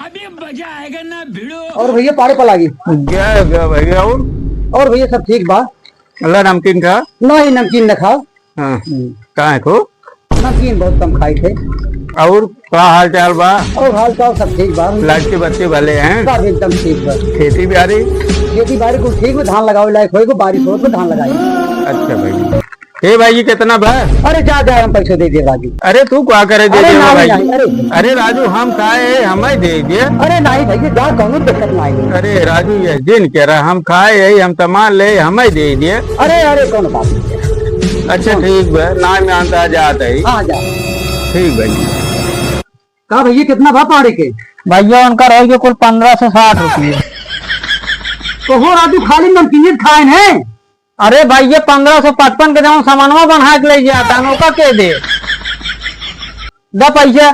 अभी मजा आएगा ना भिड़ो। और भैया पाड़े पल आ गई। क्या भैया और भैया सब ठीक बा। अल्लाह नमकीन खा। नहीं नमकीन न खाओ। हाँ कहाँ है को नमकीन बहुत कम खाई थे। और क्या हाल चाल बा? और हाल चाल सब ठीक बा। लड़के बच्चे भले हैं? सब एकदम ठीक बा। खेती बाड़ी? खेती बाड़ी को ठीक में धान लगाओ लायक होएगा, बारिश हो तो धान लगाई। अच्छा भाई। हे भाई जी कितना भा? अरे जा हम पैसे दे दे राजू। अरे तू क्या करे दे दे भाई? अरे राजू हम खाए हमें दे दिए। अरे नहीं भैया जा कहूँ दिक्कत ना आई। अरे राजू ये दिन कह रहा हम खाए यही हम तमान ले हमें दे दिए। अरे कौन बात नहीं। अच्छा ठीक है ना मैं आता जाता ही। हाँ जा ठीक भाई। कहा भैया कितना भा पाड़े के? भैया उनका रहेगा कुल 1560 रुपये। तो हो राजू खाली नमकीन खाए हैं? अरे भैया 1555 के जमा सामानवा बना के ले जाता नौका के दे पैसा।